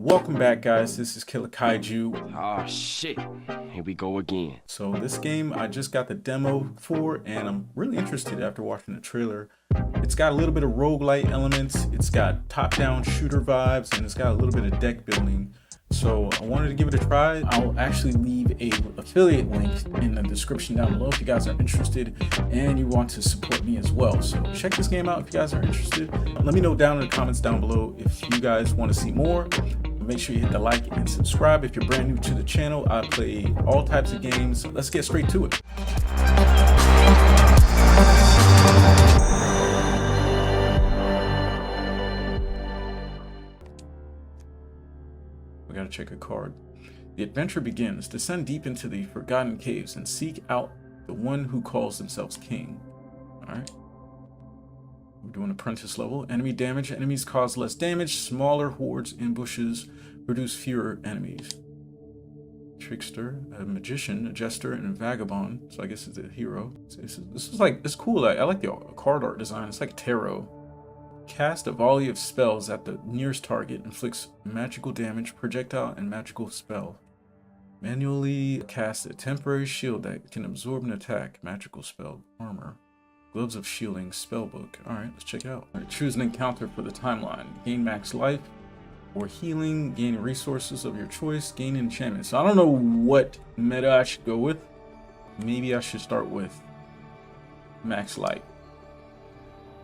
Welcome back, guys. This is Killer Kaiju. Oh shit, here we go again. So this game I just got the demo for, and I'm really interested after watching the trailer. It's got a little bit of roguelike elements, it's got top-down shooter vibes, and it's got a little bit of deck building. So I wanted to give it a try. I'll actually leave a affiliate link in the description down below if you guys are interested and you want to support me as well. So check this game out if you guys are interested. Let me know down in the comments down below if you guys want to see more. Make sure you hit the like and subscribe if you're brand new to the channel. I play all types of games. Let's get straight to it. We gotta check a card. The adventure begins. Descend deep into the forgotten caves and seek out the one who calls themselves king. Alright. We're doing apprentice level. Enemy damage. Enemies cause less damage. Smaller hordes, ambushes, produce fewer enemies. Trickster, a magician, a jester, and a vagabond. So I guess it's a hero. This is like, it's cool. I like the card art design. It's like tarot. Cast a volley of spells at the nearest target. Inflicts magical damage, projectile, and magical spell. Manually cast a temporary shield that can absorb an attack. Magical spell. Armor. Gloves of Shielding, Spellbook. Alright, let's check it out. Right, choose an encounter for the timeline. Gain max life or healing, gain resources of your choice, gain enchantment. So I don't know what meta I should go with. Maybe I should start with max life,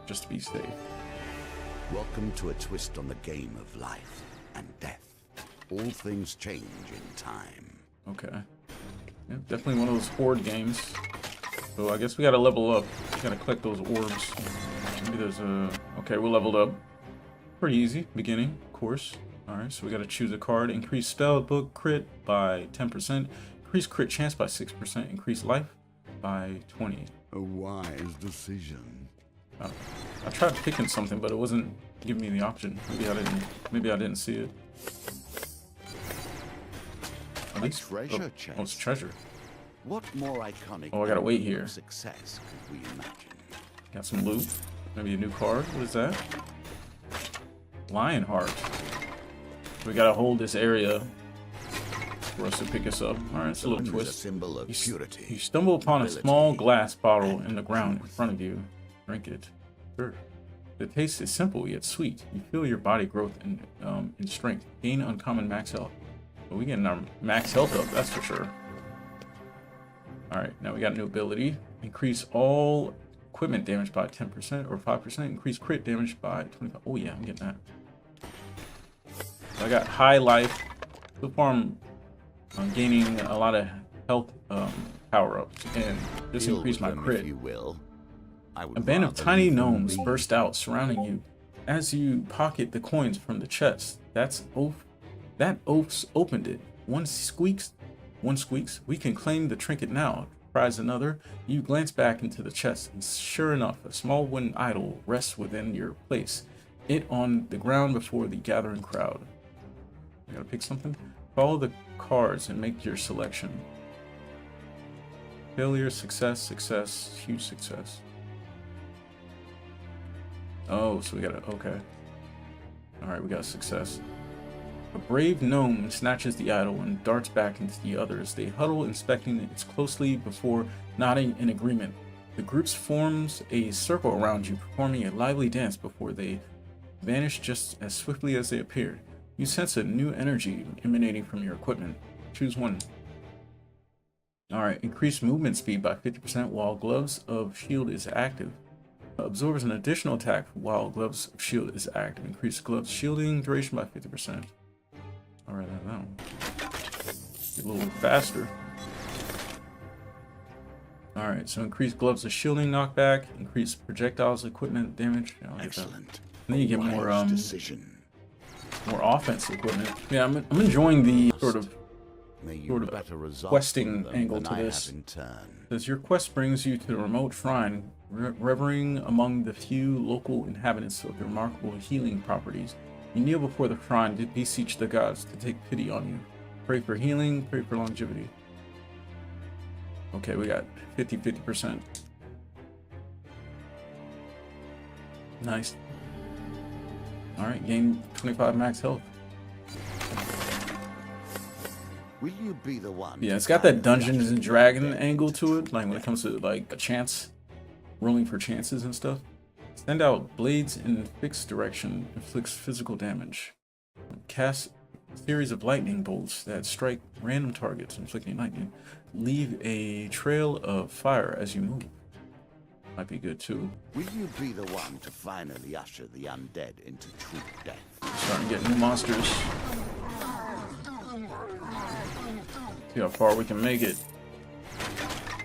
just to be safe. Welcome to a twist on the game of life and death. All things change in time. Okay. Yeah, definitely one of those horde games. So I guess we gotta level up. We gotta collect those orbs. Maybe there's a... Okay, we're leveled up. Pretty easy. Beginning, of course. Alright, so we gotta choose a card. Increase spell book crit by 10%. Increase crit chance by 6%. Increase life by 20. A wise decision. I tried picking something, but it wasn't giving me the option. Maybe I didn't see it. At least, treasure chest. Oh, it's treasure. What more iconic? Oh, I gotta wait here. Success could we imagine? Got some loot. Maybe a new card. What is that? Lionheart. We gotta hold this area for us to pick us up. All right, it's a little twist. A symbol of purity. You stumble upon a small glass bottle in the ground in front of you. Drink it. Sure. The taste is simple yet sweet. You feel your body growth in strength. Gain uncommon max health. But we getting our max health up, that's for sure. Alright, now we got a new ability. Increase all equipment damage by 10% or 5%. Increase crit damage by 25%. Oh yeah, I'm getting that. So I got high life. So far I'm gaining a lot of health power-ups. And just increase my crit. If you will. A band of tiny gnomes burst out, surrounding you. As you pocket the coins from the chest, that oaf's opened it. One squeaks. We can claim the trinket now. Cries another. You glance back into the chest, and sure enough, a small wooden idol rests within your place. It on the ground before the gathering crowd. You gotta pick something. Follow the cards and make your selection. Failure, success, success, huge success. Oh, so we gotta, okay. Alright, we got success. A brave gnome snatches the idol and darts back into the others. They huddle, inspecting it closely before nodding in agreement. The group forms a circle around you, performing a lively dance before they vanish just as swiftly as they appeared. You sense a new energy emanating from your equipment. Choose one. Alright, increase movement speed by 50% while Gloves of Shield is active. Absorbs an additional attack while Gloves of Shield is active. Increase Gloves shielding duration by 50%. Alright, that one. Get a little faster. Alright, so increase Gloves of Shielding knockback, increase projectiles equipment damage. Excellent. And then you get more more offensive equipment. Yeah, I'm enjoying the sort of questing angle to this. As your quest brings you to the remote shrine, reveling among the few local inhabitants of the remarkable healing properties. You kneel before the shrine to beseech the gods to take pity on you. Pray for healing, pray for longevity. Okay, we got 50%. Nice. Alright, gain 25 max health. Will you be the one? Yeah, it's got that Dungeons and Dragon angle to it, like when it comes to like a chance, rolling for chances and stuff. Send out blades in fixed direction, inflicts physical damage. Cast a series of lightning bolts that strike random targets, inflicting lightning. Leave a trail of fire as you move. Might be good too. Will you be the one to finally usher the undead into true death? Starting to get new monsters. See how far we can make it.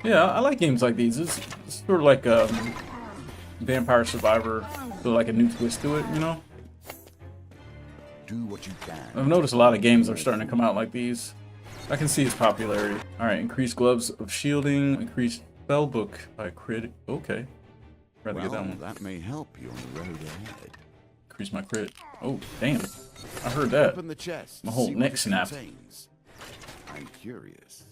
Yeah, I like games like these. It's sort of like Vampire Survivor, but like a new twist to it, you know? Do what you can. I've noticed a lot of games are starting to come out like these. I can see its popularity. Alright, increase gloves of shielding, increase spellbook by crit. Okay. Rather get that one. That may help you on the road ahead. Increase my crit. Oh, damn. I heard that. Open the chest. My whole neck snapped. I'm curious.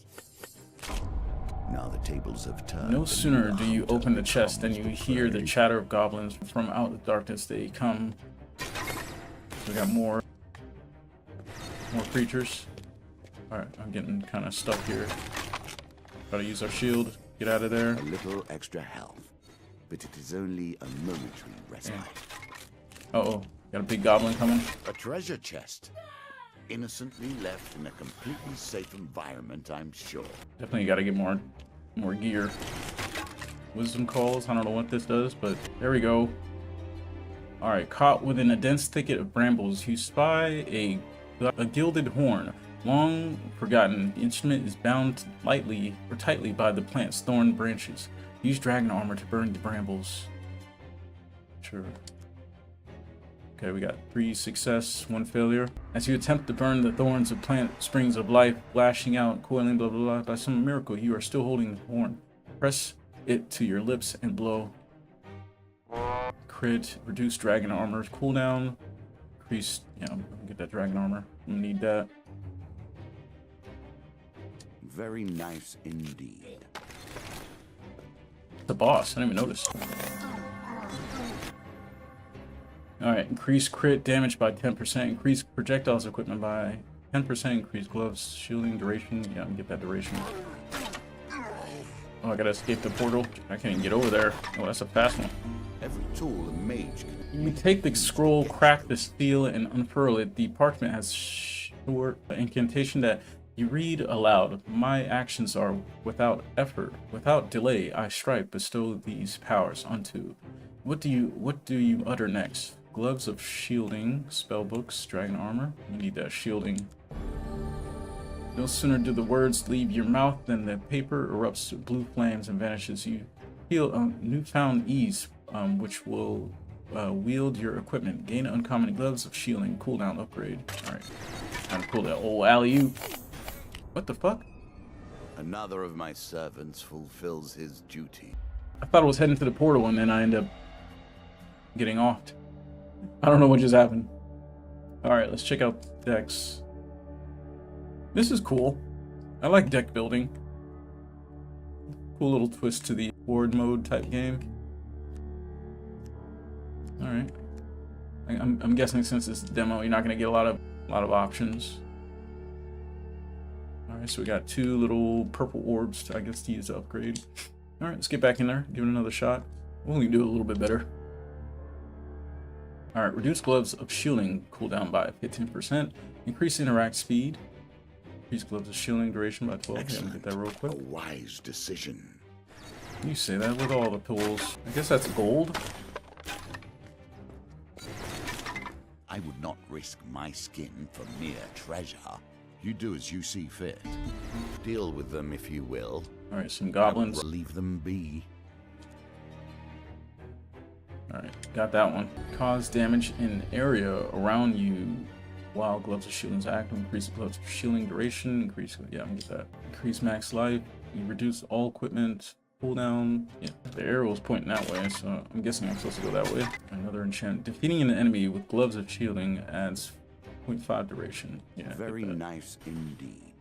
Now the tables have turned. No sooner do you open the chest than you hear the chatter of goblins from out the darkness. They come. We got more creatures. Alright, I'm getting kind of stuck here. Gotta use our shield. Get out of there. A little extra health, but it is only a momentary respite. Uh-oh. Got a big goblin coming. A treasure chest. Innocently left in a completely safe environment, I'm sure. Definitely gotta get more gear. Wisdom calls. I don't know what this does, but there we go. Alright, caught within a dense thicket of brambles, you spy a gilded horn. Long forgotten, the instrument is bound lightly or tightly by the plant's thorn branches. Use dragon armor to burn the brambles. Sure. Okay, we got 3 success, 1 failure. As you attempt to burn the thorns of plant springs of life, flashing out, coiling, blah blah blah, by some miracle, you are still holding the horn. Press it to your lips and blow. Crit, reduce dragon armor cooldown. Increase, yeah, I'm gonna get that dragon armor. I'm gonna need that. Very nice indeed. The boss, I didn't even notice. Alright, increase crit damage by 10%, increase projectiles equipment by 10%, increase gloves, shielding, duration. Yeah, I can get that duration. Oh, I gotta escape the portal. I can't even get over there. Oh, that's a fast one. Every tool a mage can You take the scroll, crack the steel, and unfurl it. The parchment has short incantation that you read aloud. My actions are without effort, without delay. I strike, bestow these powers unto. What do you utter next? Gloves of shielding, spellbooks, dragon armor. We need that shielding. No sooner do the words leave your mouth than the paper erupts blue flames and vanishes. You feel a newfound ease, which will wield your equipment. Gain uncommon gloves of shielding, cooldown upgrade. Alright, time to pull that old alley-oop. What the fuck? Another of my servants fulfills his duty. I thought I was heading to the portal and then I end up getting offed. I don't know what just happened. Alright, let's check out decks. This is cool. I like deck building. Cool little twist to the horde mode type game. Alright. I'm guessing since it's a demo, you're not gonna get a lot of options. Alright, so we got 2 little purple orbs to, I guess, to use to upgrade. Alright, let's get back in there, give it another shot. We'll only do it a little bit better. Alright, reduce gloves of shielding cooldown by 15%. Increase interact speed. Increase gloves of shielding duration by 12. Yeah, get that real quick. A wise decision. You say that with all the tools. I guess that's gold. I would not risk my skin for mere treasure. You do as you see fit. Deal with them if you will. Alright, some goblins. Leave them be. Alright, got that one. Cause damage in area around you while gloves of shielding is active. Increase gloves of shielding duration. Increase, yeah, I'm gonna get that. Increase max life. You reduce all equipment. Cooldown. Yeah, the arrow is pointing that way, so I'm guessing I'm supposed to go that way. Another enchant. Defeating an enemy with gloves of shielding adds 0.5 duration. Yeah. Very nice indeed.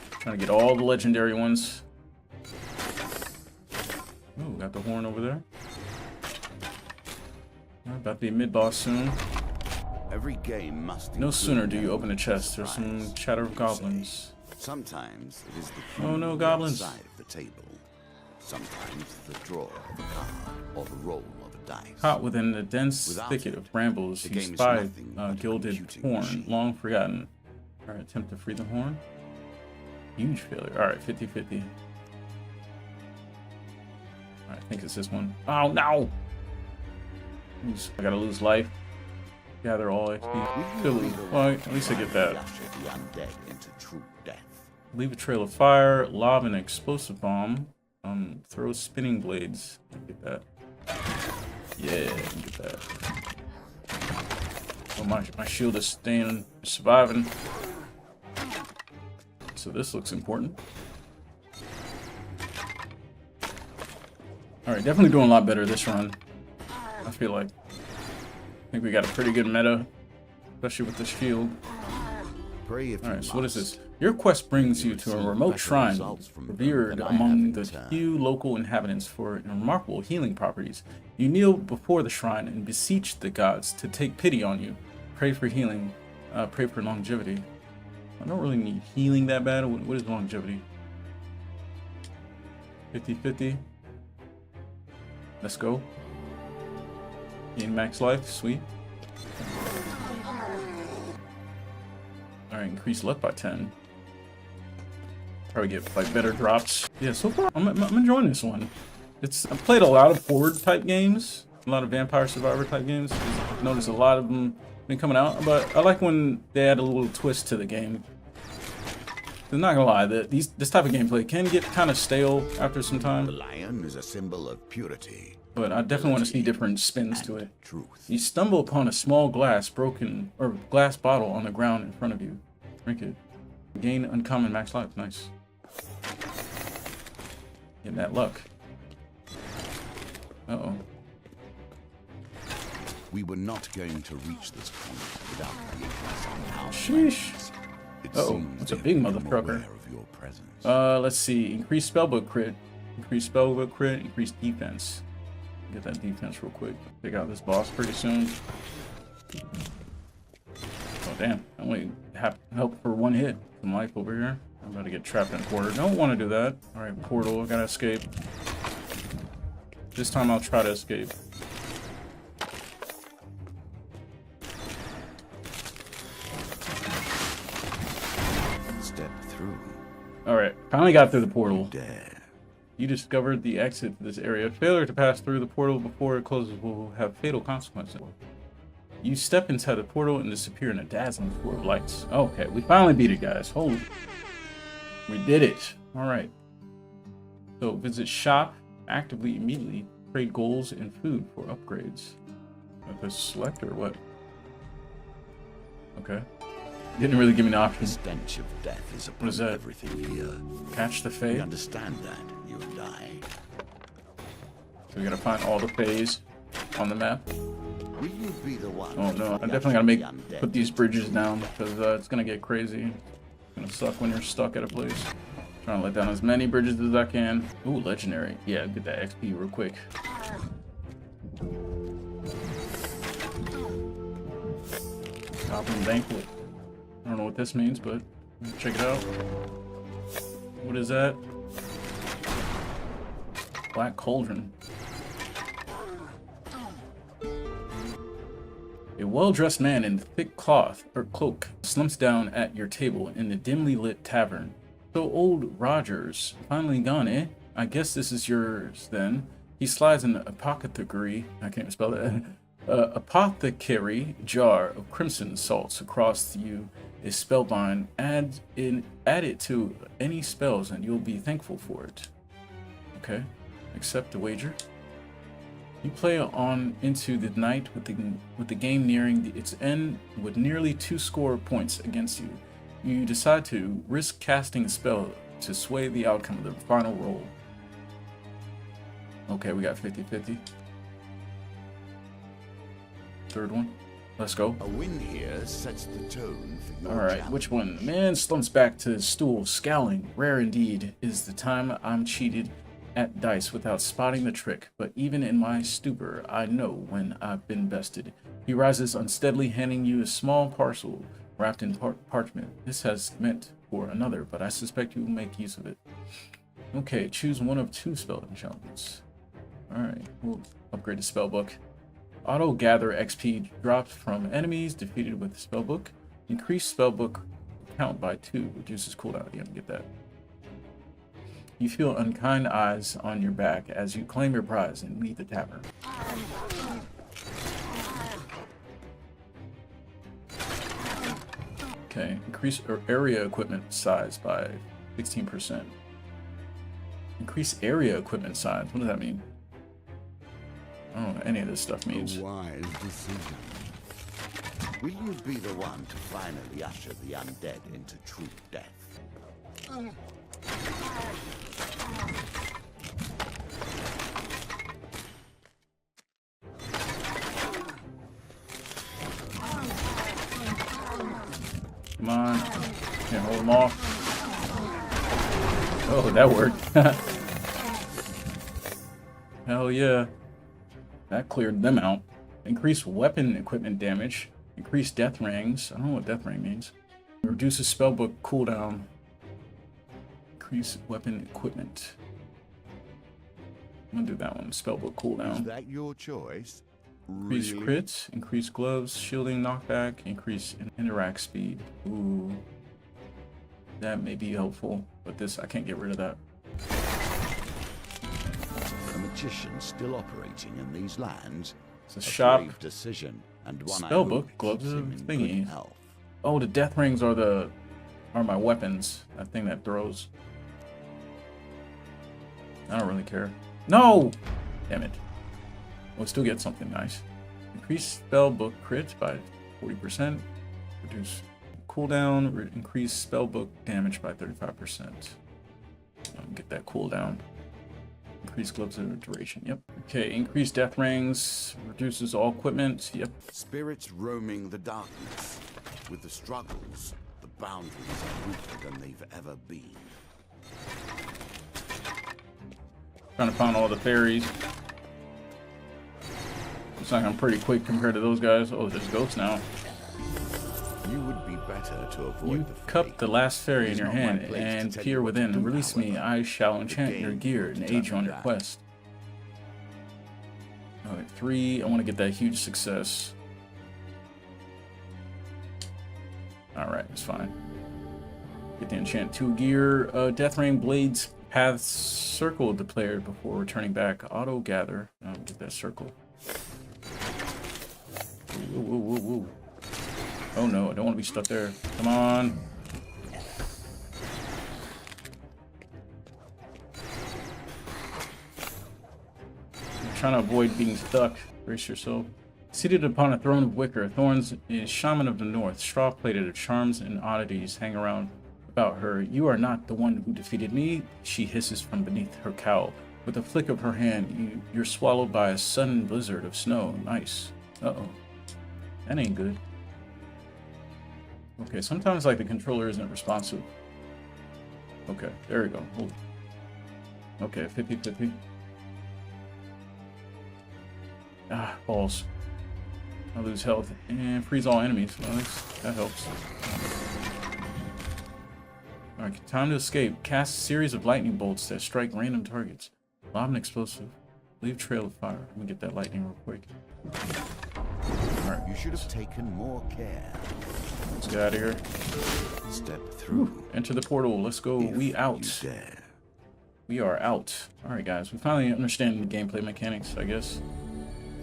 Trying to get all the legendary ones. Oh, got the horn over there. About to be mid-boss soon. Every game must. No sooner do you open a chest, there's some chatter of goblins. Sometimes it is the Oh hue no, on the goblins. outside of the table. Sometimes the draw of a card or the roll of a dice. Caught within the dense Without thicket it, of brambles, the he game is spied nothing but a Gilded computing horn, machine. long forgotten. Alright, attempt to free the horn. Huge failure. Alright, 50-50. Alright, I think it's this one. Oh no! I gotta lose life. Gather all XP. Still lose. Well, at least I get that. Usher the undead into true death. Leave a trail of fire, lob an explosive bomb, throw spinning blades. Get that. Yeah, get that. Oh, my shield is staying, surviving. So this looks important. Alright, definitely doing a lot better this run. I feel like. I think we got a pretty good meta, especially with the shield. Pray if you Alright, so what is must. this? Your quest brings you to a receive remote better shrine, results from them revered than I among have the in turn. few local inhabitants for remarkable healing properties. You kneel before the shrine and beseech the gods to take pity on you. Pray for healing, pray for longevity. I don't really need healing that bad. What is longevity? 50-50. Let's go. Gain max life, sweet. Alright, increase luck by 10. Probably get like better drops. Yeah, so far I'm enjoying this one. I've played a lot of Horde type games, a lot of Vampire Survivor type games. I've noticed a lot of them been coming out, but I like when they add a little twist to the game. I'm not gonna lie, this type of gameplay can get kind of stale after some The time, lion is a symbol of purity. but I definitely want to see different spins to it. Truth. You stumble upon a small glass bottle on the ground in front of you. Drink it. Gain uncommon max life. Nice. Getting that luck. Uh-oh. We were not going to reach this point without weakness on our Sheesh. minds. It Uh-oh, seems that's a they've big become motherfucker. aware of your presence. Let's see. Increase spellbook crit. Increase spellbook crit. Increase defense. Get that defense real quick. Take out this boss pretty soon. Oh, damn. I only have help for one hit. Some life over here. I'm about to get trapped in a corner. Don't want to do that. Alright, portal. I gotta escape. This time I'll try to escape. Step through. Alright, finally got through the portal. Dare. You discovered the exit to this area. Failure to pass through the portal before it closes will have fatal consequences. You step inside the portal and disappear in a dazzling floor of lights. Okay, we finally beat it, guys. Holy. We did it. Alright. So visit shop, actively immediately trade goals and food for upgrades. This select or what? Okay. Didn't really give me an The option. stench of death is upon is that? everything here. Catch the We Fae. understand that, you and I. So we gotta find all the Faes on the map. Will you be the one? Oh no, I definitely gotta put these bridges down because it's gonna get crazy. It's gonna suck when you're stuck at a place. Trying to let down as many bridges as I can. Ooh, legendary. Yeah, get that XP real quick. Goblin Banquet. I don't know what this means, but check it out. What is that? Black Cauldron. A well-dressed man in thick cloth or cloak slumps down at your table in the dimly lit tavern. So old Roger's finally gone, eh? I guess this is yours then. He slides an apothecary, I can't even spell that, apothecary jar of crimson salts across you is spellbind. Add it to any spells and you'll be thankful for it. Okay, accept the wager. You play on into the night with the game nearing its end with nearly 2 score points against you. You decide to risk casting a spell to sway the outcome of the final roll. Okay, we got 50-50. Third one. Let's go. A win here sets the tone for your Alright, challenge. which one? The man slumps back to his stool, scowling. Rare indeed is the time I'm cheated at dice without spotting the trick, but even in my stupor, I know when I've been bested. He rises unsteadily, handing you a small parcel wrapped in parchment. This has meant for another, but I suspect you will make use of it. Okay, choose one of 2 spell enchantments. Alright, we'll upgrade the spellbook. Auto gather XP dropped from enemies defeated with the spellbook. Increase spellbook count by 2, reduces cooldown. You gotta get that. You feel unkind eyes on your back as you claim your prize and leave the tavern. Okay, increase area equipment size by 16%. Increase area equipment size. What does that mean? I don't know what any of this stuff means. A wise decision. Will you be the one to finally usher the undead into true death? Come on. Can't hold them off. Oh, that worked. Hell yeah. That cleared them out. Increase weapon equipment damage. Increase death rings. I don't know what death ring means. Reduces spellbook cooldown. Increase weapon equipment. I'm gonna do that one. Spellbook cooldown. Is that your choice? Increase crits, increase gloves, shielding knockback, increase interact speed. Ooh. That may be helpful, but this, I can't get rid of that. A magician still operating in these lands? It's a shop. Brave decision, and one Spellbook, gloves of thingy. Oh, the death rings are my weapons. That thing that throws. I don't really care. No! Damn it. We'll still get something nice. Increase spellbook crit by 40%. Reduce cooldown. Increase spellbook damage by 35%. Get that cooldown. Increase gloves of duration. Yep. Okay. Increase death rings. Reduces all equipment. Yep. Spirits roaming the darkness. With the struggles, the boundaries are weaker than they've ever been. Trying to find all the fairies. Looks like I'm pretty quick compared to those guys. Oh, there's ghosts now. You would be better to avoid You the cup fate. the last fairy in It is your not my hand place to and tell peer you what to within. do, Release me. however. I shall The enchant your game gear will and aid you on your determine that. quest. Alright, 3. I want to get that huge success. Alright, it's fine. Get the enchant 2 gear. Death Ring Blades Paths circle the player before returning back. Auto gather. Get that circle. Woo, woo, woo, woo. Oh no, I don't want to be stuck there. Come on. I'm trying to avoid being stuck. Brace yourself. Seated upon a throne of wicker, Thorns is Shaman of the North. Straw-plated of charms and oddities hang around about her. You are not the one who defeated me, she hisses from beneath her cowl. With a flick of her hand, you're swallowed by a sudden blizzard of snow. Nice. Uh-oh. That ain't good. Okay, sometimes like the controller isn't responsive. Okay, there we go. Hold. Okay, 50-50. Ah, balls. I lose health and freeze all enemies. Well, that helps. Alright, time to escape. Cast a series of lightning bolts that strike random targets. Lob an explosive. Leave trail of fire. Let me get that lightning real quick. Alright. You should have taken more care. Let's get out of here. Step through. Enter the portal. Let's go. If We out. you dare. We are out. Alright, guys. We finally understand the gameplay mechanics, I guess.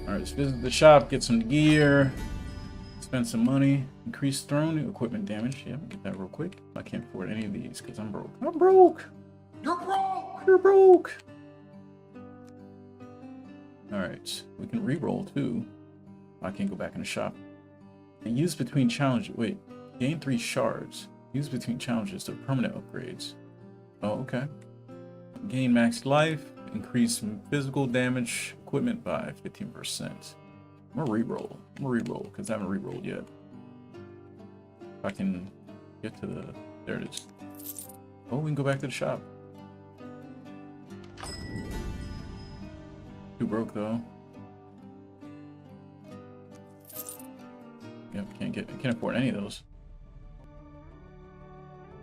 Alright, let's visit the shop, get some gear, spend some money, increase throne equipment damage. Yeah, get that real quick. I can't afford any of these because I'm broke. I'm broke! You're broke! You're broke! Alright, we can re-roll too. I can't go back in the shop. And use between challenges. Wait, gain 3 shards. Use between challenges to permanent upgrades. Oh, okay. Gain max life. Increase physical damage equipment by 15%. I'm gonna re-roll. I'm gonna re-roll because I haven't re-rolled yet. If I can get to the... There it is. Oh, we can go back to the shop. Too broke though. Yep, can't afford any of those.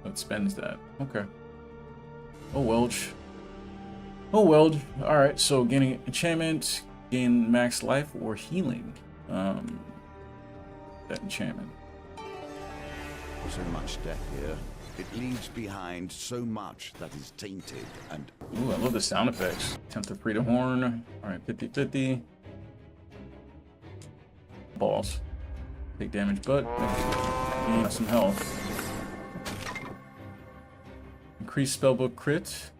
It spends that. Okay. Oh, Welch. Oh, Welch. Alright, so gaining enchantment, gain max life, or healing. That enchantment. So much death here. It leaves behind so much that is tainted and... Ooh, I love the sound effects. Attempt to free the horn. Alright, 50-50. Balls. Take damage, but gain some health. Increase spellbook crit.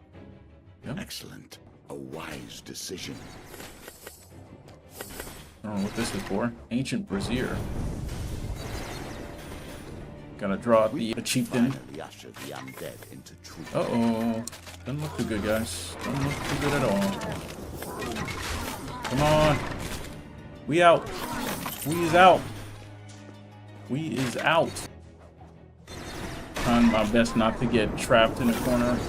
Yep. Excellent. A wise decision. I don't know what this is for. Ancient Brazier. Gotta draw the chieftain. Finally usher the undead into truth. Uh-oh. Doesn't look too good, guys. Doesn't look too good at all. Come on. We out. We is out. We is out. Trying my best not to get trapped in a corner.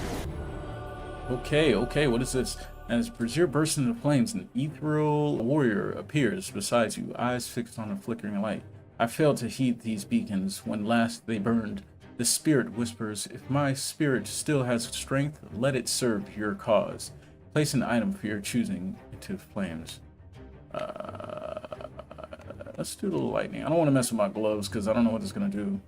Okay, what is this? As Brazier bursts into flames, an ethereal warrior appears beside you, eyes fixed on a flickering light. I failed to heed these beacons when last they burned. The spirit whispers, if my spirit still has strength, let it serve your cause. Place an item for your choosing into flames. Let's do the lightning. I don't want to mess with my gloves because I don't know what it's going to do.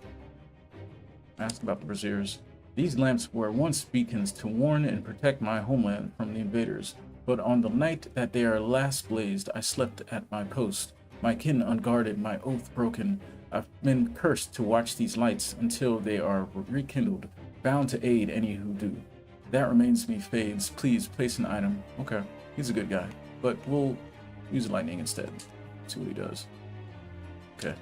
Ask about the braziers. These lamps were once beacons to warn and protect my homeland from the invaders. But on the night that they are last blazed, I slept at my post. My kin unguarded, my oath broken. I've been cursed to watch these lights until they are rekindled, bound to aid any who do. That remains me fades. Please place an item. Okay, he's a good guy, but we'll use lightning instead. See what he does. Okay.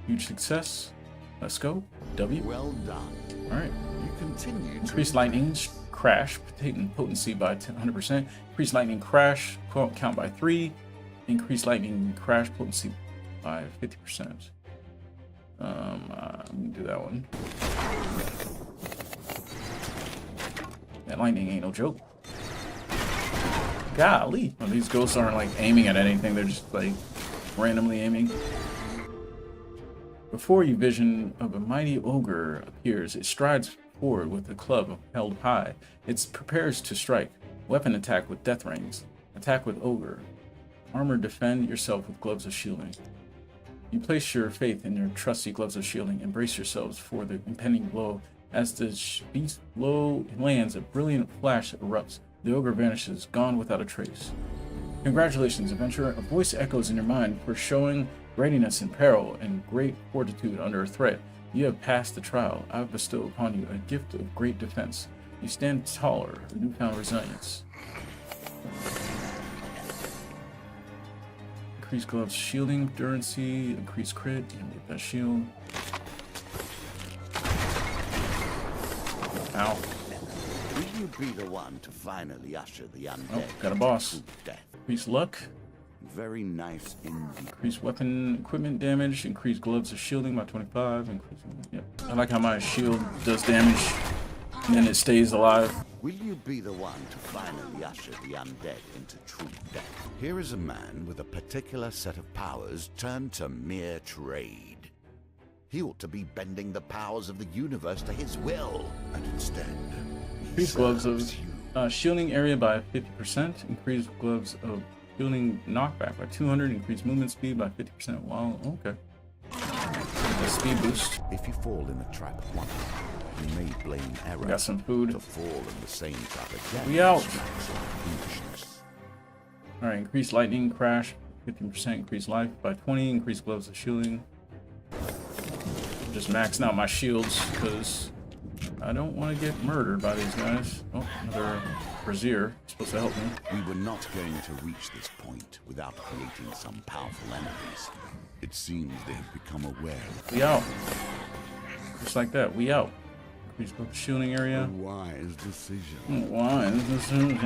Huge success. Let's go. W. Well done. All right. You continue to Increase lightning crash potency by 100%. Increase lightning crash count by 3. Increase lightning crash potency by 50%. I'm gonna do that one. That lightning ain't no joke. Golly. Well, these ghosts aren't like aiming at anything, they're just like randomly aiming. Before you, vision of a mighty ogre appears. It strides forward with a club held high. It prepares to strike. Weapon attack with death rings. Attack with ogre. Armor, defend yourself with gloves of shielding. You place your faith in your trusty gloves of shielding. Embrace yourselves for the impending blow. As the beast blow lands, a brilliant flash erupts. The ogre vanishes, gone without a trace. Congratulations, adventurer. A voice echoes in your mind for showing readiness in peril and great fortitude under a threat. You have passed the trial. I have bestowed upon you a gift of great defense. You stand taller, newfound resilience. Increase gloves shielding, endurancy, increase crit, and get that shield. Ow. Will you be the one to finally usher the undead? Oh, got a boss. to death? Increase luck. Very nice indeed. Increase weapon equipment damage. Increase gloves of shielding by 25. Yep. I like how my shield does damage and then it stays alive. Will you be the one to finally usher the undead into true death? Here is a man with a particular set of powers turned to mere trade. He ought to be bending the powers of the universe to his will, and instead, Increase gloves of shielding area by 50%. Increase gloves of shielding knockback by 200. Increase movement speed by 50%. Wow, okay. A speed boost. If you fall in a trap once, you may blame error. Got some food. To fall in the same trap again. We out. smacks of foolishness. Alright, increase lightning crash, 15%, increase life by 20, increase gloves of shielding. Just maxing out my shields because I don't want to get murdered by these guys. Oh, another brazier. Supposed to help me. We were not going to reach this point without creating some powerful enemies. It seems they have become aware. We out. Just like that, we out. Increase gloves of shielding area. Wise decision. Wise decision.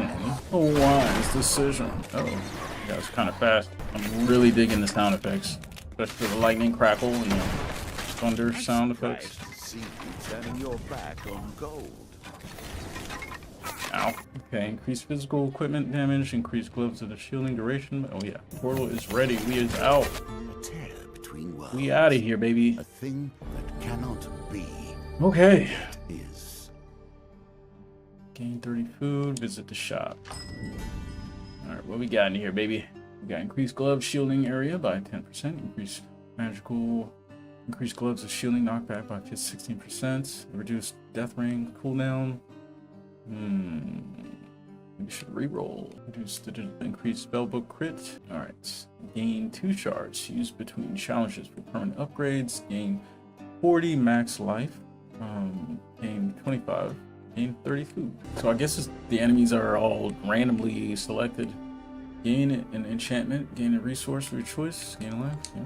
A wise decision. Uh-oh. Yeah, it's kind of fast. I'm really digging the sound effects. Especially the lightning crackle and the thunder sound effects. See you turning your back on gold. Ow. Okay, increase physical equipment damage, increase gloves of the shielding duration. Oh yeah, portal is ready. We is out. A tear between worlds. We out of here, baby. A thing that cannot be. Okay. Is Gain 30 food, visit the shop. Alright, what we got in here, baby? We got increased glove shielding area by 10%, increased gloves of shielding knockback by 16%, reduced death ring cooldown. We should reroll. Reduced increased spellbook crit. Alright. Gain 2 shards used between challenges for permanent upgrades. Gain 40 max life. Gain 25. Gain 30 food. So I guess the enemies are all randomly selected. Gain an enchantment. Gain a resource for your choice. Gain a life. Yeah.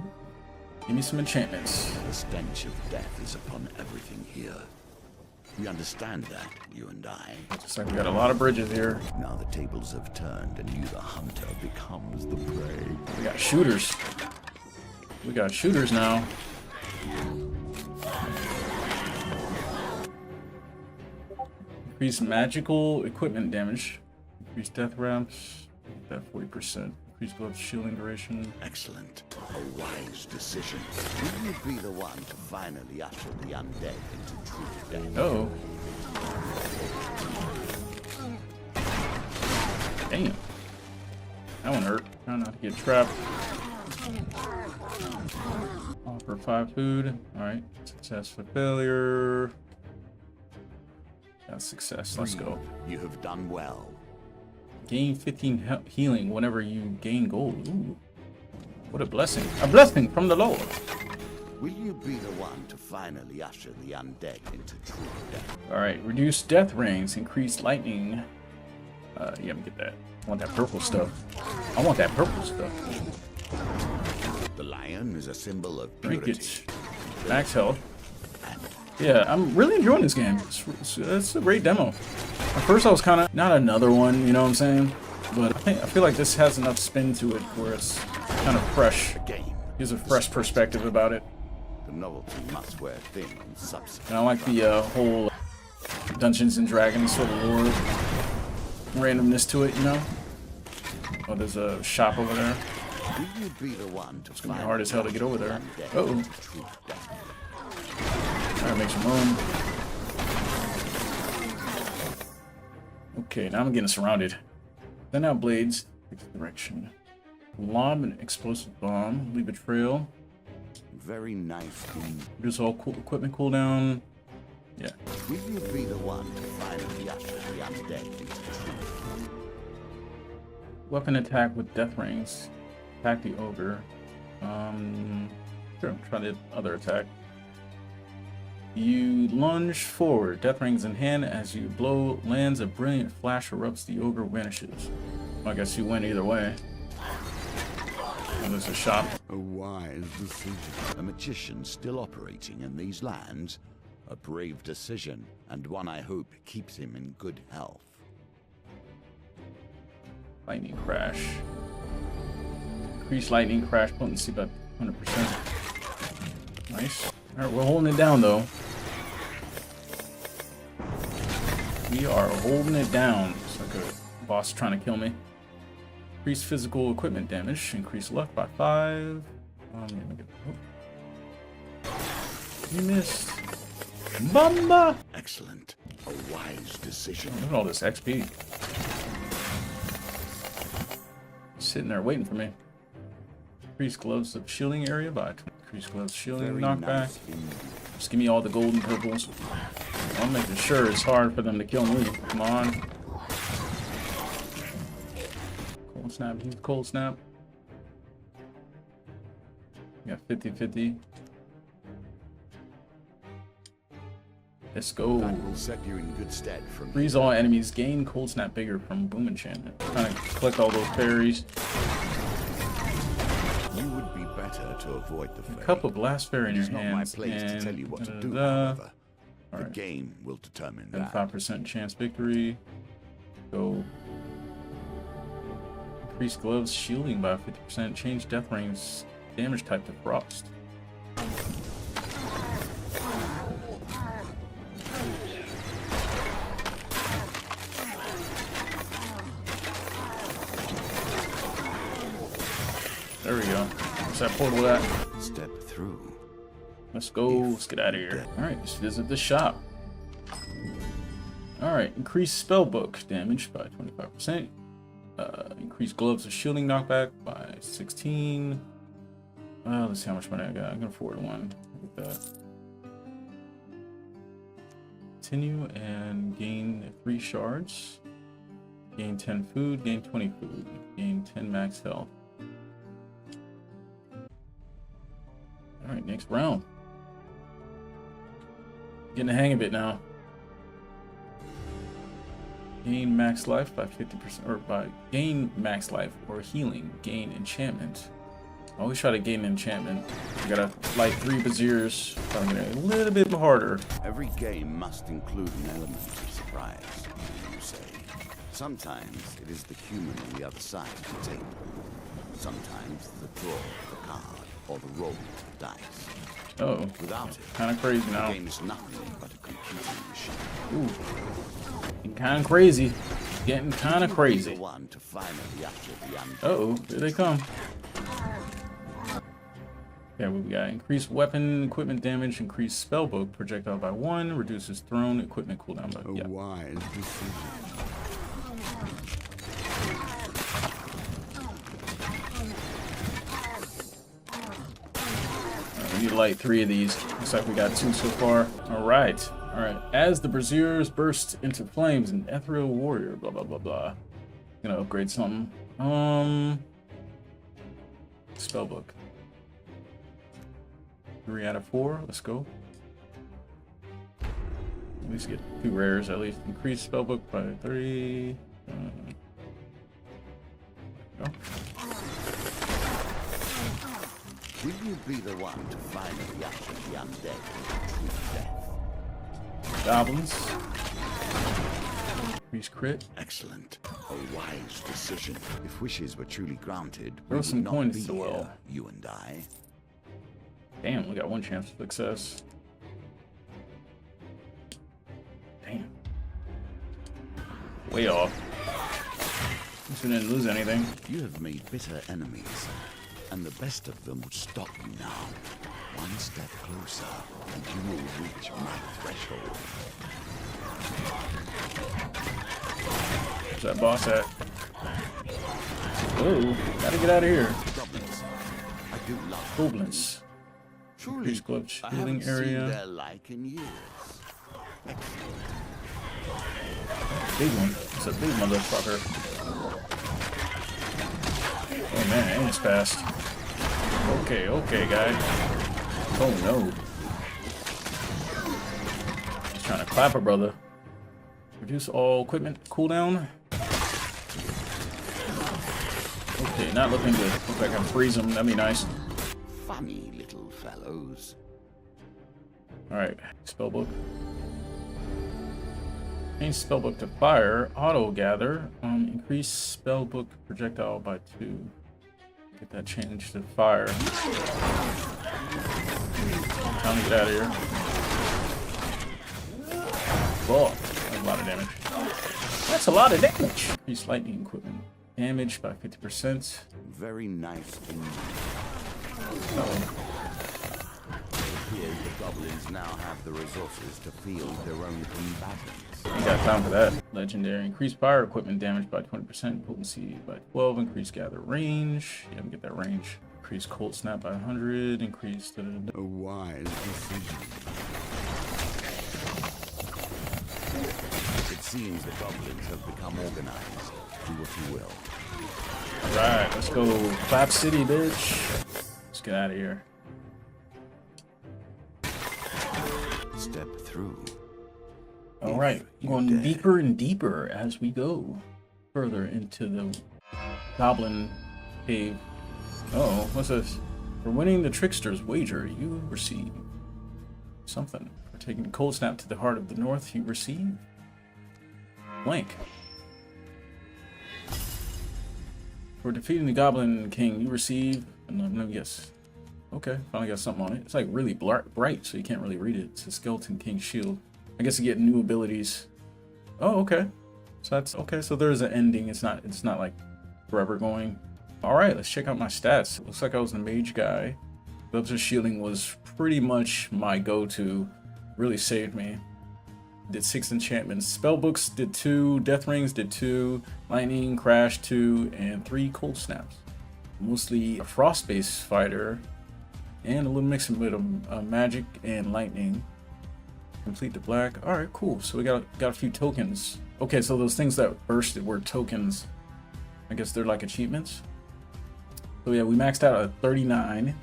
Give me some enchantments. the stench of death is upon everything here. We understand that, you and I. Just like we got a lot of bridges here. Now the tables have turned and you, the hunter, becomes the prey. We got shooters. We got shooters now. Increase magical equipment damage. Increase death ramps. That 40%. Increase glove shielding duration. Excellent. A wise decision. Will you be the one to finally usher the undead into true death? Oh. Damn. That one hurt. Try not to get trapped. Offer 5 food. Alright. Success for failure. That's success. Let's go. You have done well. Gain 15 healing whenever you gain gold. Ooh. What a blessing. A blessing from the Lord. Will you be the one to finally usher the undead into true death? Alright, reduce death rings, increase lightning. Yeah, let me get that. I want that purple stuff. I want that purple stuff. The lion is a symbol of purity. Trinkets. Max health. Yeah, I'm really enjoying this game. It's a great demo. At first I was kind of, not another one, you know what I'm saying? But I feel like this has enough spin to it where it's kind of fresh. Gives a fresh perspective about it. The novelty must wear thin on substance. And I like the whole Dungeons and Dragons sort of lore randomness to it, you know? Oh, there's a shop over there. Will you be the one to It's gonna be hard as hell to get over there. Uh-oh. Alright, make some room. Okay, now I'm getting surrounded. Then out blades. Fix direction. Lob an explosive bomb. Leave a trail. Very nice. Reduce all equipment cooldown. Yeah. Will you be the one to finally usher the undead into truth? Weapon attack with death rings. Attack the ogre. Sure, try the other attack. You lunge forward, death rings in hand. As you blow, lands a brilliant flash erupts. The ogre vanishes. Well, I guess you win either way. And there's a shop. A wise decision. A magician still operating in these lands. A brave decision, and one I hope keeps him in good health. Lightning crash. Increase lightning crash potency by 100%. Nice. Alright, we're holding it down though. We are holding it down. It's like a boss trying to kill me. Increase physical equipment damage. Increase luck by 5. You missed. Bamba! Excellent. A wise decision. Look at all this XP. Sitting there waiting for me. Increase gloves of shielding area by 20. Increase gloves shielding knockback. Nice. Just give me all the gold and purples. I'm making sure it's hard for them to kill me. Come on. Cold snap. Use cold snap. We got 50-50. Let's go. That will set you in good stead from Freeze all enemies. Gain cold snap bigger from boom enchantment. Trying to collect all those fairies. You would be better to avoid the fairy. A cup of blast fairy in your hands. It's not my place to tell you what to do, All however. right. The game will determine that. 5% chance victory. Go. Increase gloves shielding by 50%. Change death rings damage type to frost. There we go. What's that portal at? Step through. Let's go. Let's get out of here. All right, let's visit the shop. All right, increase spellbook damage by 25%. Increase gloves of shielding knockback by 16. Let's see how much money I got. I'm gonna afford one. Look at that. Continue and gain 3 shards. Gain 10 food. Gain 20 food. Gain 10 max health. All right, next round. Getting the hang of it now. Gain max life by 50%, or by gain max life or healing. Gain enchantment. I always try to gain enchantment. You gotta light 3 Bazirs. Trying to get it a little bit harder. Every game must include an element of surprise, you say. Sometimes it is the human on the other side of the table. Sometimes the draw of the card or the roll of the dice. Oh, without it, kind of crazy now. The game is nothing but a computing machine. Ooh, getting kind of crazy. Getting kind of crazy. The one to finally usher the undead. Uh-oh, here they come. Yeah, we got increased weapon equipment damage, increased spellbook projectile by 1, reduces thrown equipment cooldown by a wise decision. We need to light 3 of these. Looks like we got 2 so far. All right. As the Braziers burst into flames, an Ethereal warrior, blah, blah, blah, blah. Gonna upgrade something. Spellbook. 3 out of 4. Let's go. At least get 2 rares at least. Increase spellbook by 3. Go. Will you be the one to finally usher the undead to death? Goblins. Increase crit. Excellent. A wise decision. If wishes were truly granted, we Throw would some not coins be to the well. here, you and I. Damn, we got 1 chance of success. Damn. Way off. At least we didn't lose anything. You have made bitter enemies, and the best of them would stop you now. One step closer, and you will reach my threshold. Where's that boss at? Whoa, gotta get out of here. Goblins. I do love Goblins. Truly, Increase glove I shielding haven't area. seen their like in years. Big one. It's a big motherfucker. Oh man, aim is fast. Okay, guy. Oh no. He's trying to clap a brother. Reduce all equipment cooldown. Okay, not looking good. Looks like I can freeze him. That'd be nice. Funny little fellows. Alright, spellbook. Change spellbook to fire. Auto gather. Increase spellbook projectile by 2. Get that changed to fire. Time to get out of here. Whoa, that's a lot of damage. That's a lot of damage. Increase lightning equipment. Damage by 50%. Very nice indeed. Oh. It appears the goblins now have the resources to field their own combatants. Ain't got time for that. Legendary. Increase fire equipment damage by 20%. Potency by 12. Increase gather range. Yeah, we get that range. Increase cold snap by 100. Increase the... A wise decision. It seems the goblins have become organized. Do what you will. Alright, let's go. Clap City, bitch. Let's get out of here. Step through. Alright, going deeper and deeper as we go further into the Goblin Cave. Uh-oh, what's this? For winning the Trickster's Wager, you receive something. For taking Cold Snap to the Heart of the North, you receive blank. For defeating the Goblin King, you receive... No, yes. Okay, finally got something on it. It's like really bright, so you can't really read it. It's a Skeleton King shield. I guess you get new abilities. Oh, okay. So that's okay. So there's an ending. It's not like forever going. All right, let's check out my stats. It looks like I was the mage guy. Gloves of Shielding was pretty much my go-to. Really saved me. Did 6 enchantments. Spellbooks did 2, Death Rings did 2, Lightning, Crash 2, and 3 Cold Snaps. Mostly a frost-based fighter, and a little mix of magic and lightning. Complete the black. All right, cool. So we got a few tokens. Okay, so those things that bursted were tokens. I guess they're like achievements. So yeah, we maxed out at 39.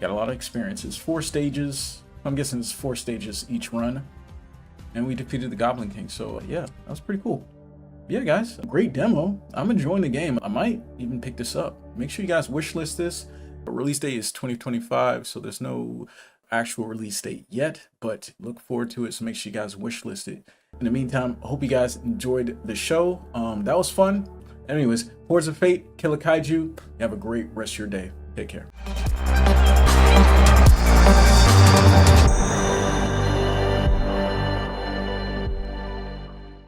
Got a lot of experiences. 4 stages. I'm guessing it's 4 stages each run. And we defeated the Goblin King. So yeah, that was pretty cool. Yeah, guys, great demo. I'm enjoying the game. I might even pick this up. Make sure you guys wishlist this. The release date is 2025, so there's no actual release date yet, but look forward to it. So make sure you guys wishlist it. In the meantime, I hope you guys enjoyed the show. That was fun. Anyways, Hordes of Fate, Kill a Kaiju. You have a great rest of your day. Take care.